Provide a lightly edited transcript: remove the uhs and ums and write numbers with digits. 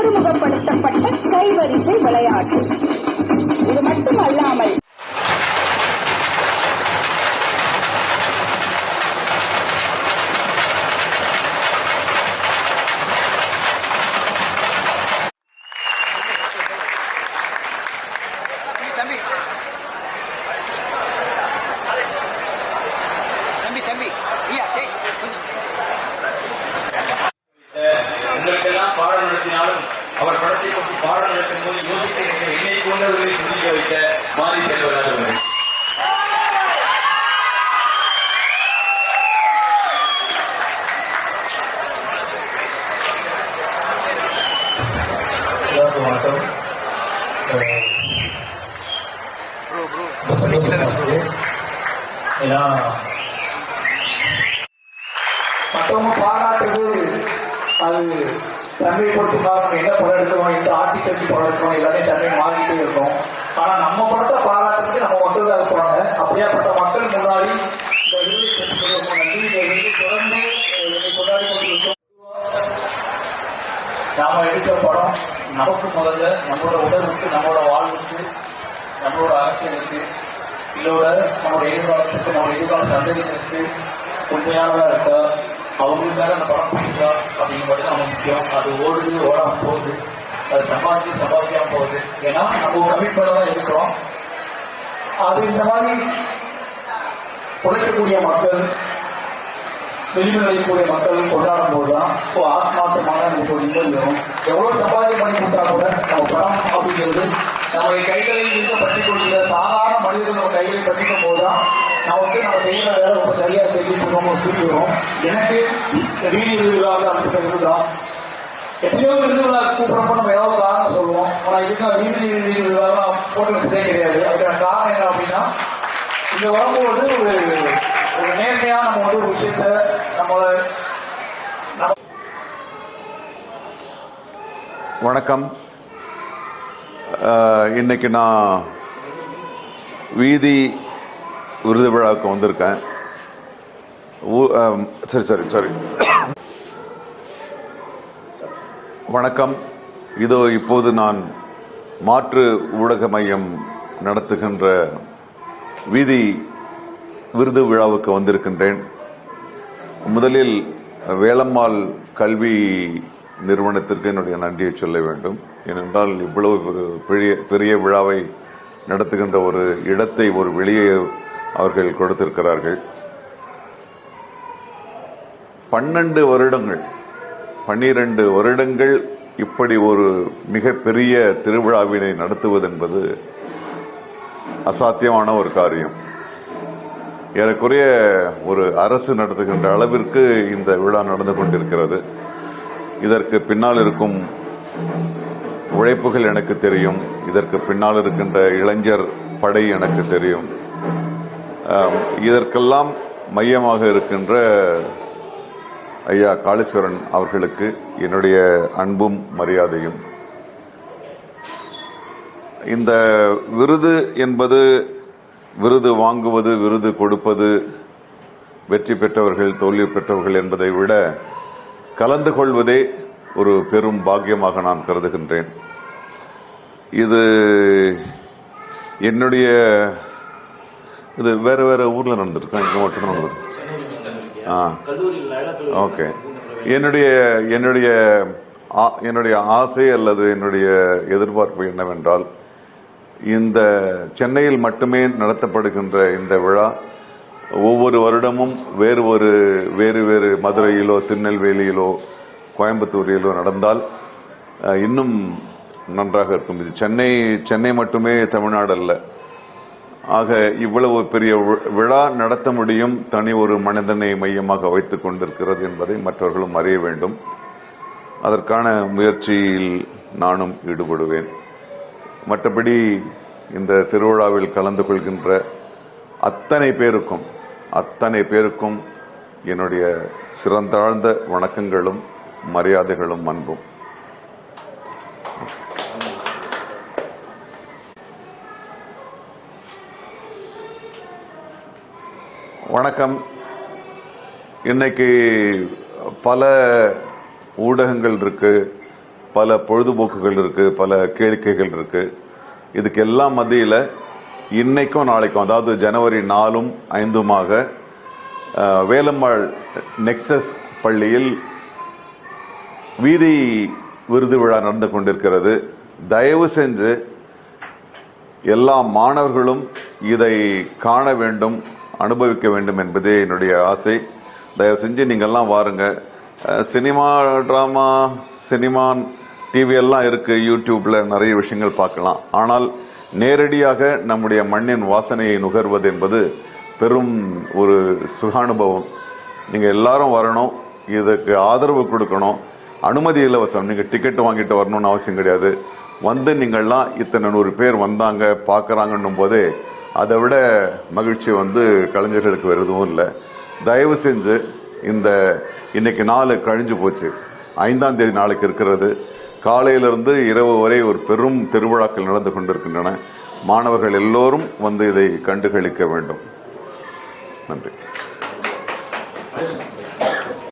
அறிமுகப்படுத்தப்பட்ட கைவரிசை விளையாட்டு. இது மட்டுமல்லாமல் உங்களுக்கெல்லாம் பாடம் நடத்தினாலும் அவர் படத்தை பற்றி பாடம் நடத்தும் போது யோசிக்க என்னை போன்றவர்களை சிந்திக்க வைத்த மாறி செல்வராஜ் அவர்கள். வணக்கம். ஏன்னா மற்றவங்க பாராட்டுறது அது தன்மையை பொறுத்து நம்ம என்ன படம் எடுக்கணும், எந்த ஆர்டிஸ்ட் வச்சு படம் எடுக்கணும், எல்லாமே தன்மை மாறிக்கிட்டே இருக்கும். ஆனா நம்ம படத்தை பாராட்டுறதுக்கு நம்ம மக்கள் தான் இருப்பாங்க. அப்படியாப்பட்ட மக்கள் முன்னாடி இந்த விருதை பெற்று நன்றி. இந்த விருதை தொடர்ந்து என்னை கொண்டாடி கொண்டிருக்கோம். நாம எடுக்கிற படம் நமக்கு முதல்ல நம்மளோட உடலுக்கு, நம்மளோட வாழ்வுக்கு, நம்மளோட அரசியலுக்கு, இதோட நம்மளோட எதிர்காலத்துக்கு, நம்மளோட எதிர்கால சந்ததிகளுக்கு உண்மையானதா இருக்கா, அவங்களுக்கு மேல அந்த படம் பேசுதா அப்படிங்கிறது நம்ம முக்கியம். அது ஓடுது, ஓடாம போகுது, அது சம்பாதிக்காம போகுது. ஏன்னா நம்ம ஒரு கமிட்மெண்ட் தான் இருக்கிறோம். அது இந்த மாதிரி உழைக்கக்கூடிய மக்கள், வெளிநிலைக்கூடிய மக்கள் கொண்டாடும் போதுதான் ஆத்மார்த்தமான ஒரு நிம்மதி வரும். எவ்வளவு சம்பாதியம் பண்ணி கொடுத்தா கூட நம்ம படம் அப்படிங்கிறது நம்முடைய கைகளில் இருந்து பற்றிக் கொள்கிற சாதாரண மனிதர்கள் நம்ம கைகளை பற்றிக்கும் போதுதான் நமக்கு நம்ம செய்யற வேலை ரொம்ப சரியா செய்யணும் புரிய வரும். எனக்கு வீதி விருதுகளாக அப்படின்ற விருதுதான். எத்தனையோ விருதுகளாக கூப்பிடுறப்ப நம்ம ஏதாவது காரணம் சொல்லுவோம். ஆனா இதுக்கு வீதி விருதுகளாக போட்டு வச்சதே கிடையாது. அதுக்கான காரணம் என்ன அப்படின்னா, இங்க வரும்போது ஒரு நேர்மையா நம்ம ஒரு விஷயத்த நம்மளை. வணக்கம். இன்னைக்கு நான் வீதி விருது விழாவுக்கு வந்திருக்கேன். சரி வணக்கம். இதோ இப்போது நான் மாற்று ஊடக மையம் நடத்துகின்ற வீதி விருது விழாவுக்கு வந்திருக்கின்றேன். முதலில் வேலம்மாள் கல்வி நிறுவனத்திற்கு என்னுடைய நன்றியை சொல்ல வேண்டும். ஏனென்றால் இவ்வளவு ஒரு பெரிய விழாவை நடத்துகின்ற ஒரு இடத்தை, ஒரு வெளியே அவர்கள் கொடுத்திருக்கிறார்கள். 12 வருடங்கள் இப்படி ஒரு மிகப்பெரிய திருவிழாவினை நடத்துவது என்பது அசாத்தியமான ஒரு காரியம். ஏறக்குறைய ஒரு அரசு நடத்துகின்ற அளவிற்கு இந்த விழா நடந்து கொண்டிருக்கிறது. இதற்கு பின்னால் இருக்கும் உழைப்புகள் எனக்கு தெரியும். இதற்கு பின்னால் இருக்கின்ற இளைஞர் படை எனக்கு தெரியும். இதற்கெல்லாம் மையமாக இருக்கின்ற ஐயா காளீஸ்வரன் அவர்களுக்கு என்னுடைய அன்பும் மரியாதையும். இந்த விருது என்பது விருது வாங்குவது, விருது கொடுப்பது, வெற்றி பெற்றவர்கள் தோல்வி பெற்றவர்கள் என்பதை விட கலந்து கொள்வதே ஒரு பெரும் பாக்கியமாக நான் கருதுகின்றேன். இது என்னுடைய இது வேற ஊர்ல நடந்திருக்கேன், இங்க மட்டும் நடந்திருக்கு. ஓகே. என்னுடைய ஆசை அல்லது என்னுடைய எதிர்பார்ப்பு என்னவென்றால், இந்த சென்னையில் மட்டுமே நடத்தப்படுகின்ற இந்த விழா ஒவ்வொரு வருடமும் வேறு மதுரையிலோ, திருநெல்வேலியிலோ, கோயம்புத்தூரிலோ நடந்தால் இன்னும் நன்றாக இருக்கும். இது சென்னை மட்டுமே தமிழ்நாடு அல்ல. ஆக இவ்வளவு பெரிய விழா நடத்த முடியும் தனி ஒரு மனிதனை மையமாக வைத்துக் கொண்டிருக்கிறது என்பதை மற்றவர்களும் அறிய வேண்டும். அதற்கான முயற்சியில் நானும் ஈடுபடுவேன். மற்றபடி இந்த திருவிழாவில் கலந்து கொள்கின்ற அத்தனை பேருக்கும் என்னுடைய சிறந்தாழ்ந்த வணக்கங்களும் மரியாதைகளும் அன்பும். வணக்கம். இன்னைக்கு பல ஊடகங்கள் இருக்கு, பல பொழுதுபோக்குகள் இருக்கு, பல கேளிக்கைகள் இருக்கு. இதுக்கு எல்லாம் மத்தியில் இன்னைக்கும் நாளைக்கும், அதாவது ஜனவரி 4ம் 5மாக வேலம்மாள் நெக்சஸ் பள்ளியில் வீதி விருது விழா நடந்து கொண்டிருக்கிறது. தயவு செஞ்சு எல்லா மாணவர்களும் இதை காண வேண்டும், அனுபவிக்க வேண்டும் என்பதே என்னுடைய ஆசை. தயவு செஞ்சு நீங்கள்லாம் வாருங்க. சினிமா, டிராமா, சினிமா டிவி எல்லாம் இருக்கு, யூடியூப்ல நிறைய விஷயங்கள் பார்க்கலாம். ஆனால் நேரடியாக நம்முடைய மண்ணின் வாசனையை நுகர்வது என்பது பெரும் ஒரு சுகானுபவம். நீங்க எல்லாரும் வரணும், இதுக்கு ஆதரவு கொடுக்கணும். அனுமதி இலவசம், நீங்க டிக்கெட் வாங்கிட்டு வரணும்னு அவசியம் கிடையாது. வந்து நீங்கள்லாம் இத்தனை 100 பேர் வந்தாங்க பார்க்கறாங்கன்னும் போதே அதை விட மகிழ்ச்சி கலைஞர்களுக்கு வேறு எதுவும் இல்லை. தயவு செஞ்சு இன்னைக்கு நாள் கழிஞ்சு போச்சு, 5ஆம் தேதி நாளைக்கு இருக்கிறது. காலையிலிருந்து இரவு வரை ஒரு பெரும் திருவிழாக்கள் நடந்து கொண்டிருக்கின்றன. மாணவர்கள் எல்லோரும் இதை கண்டுகளிக்க வேண்டும். நன்றி.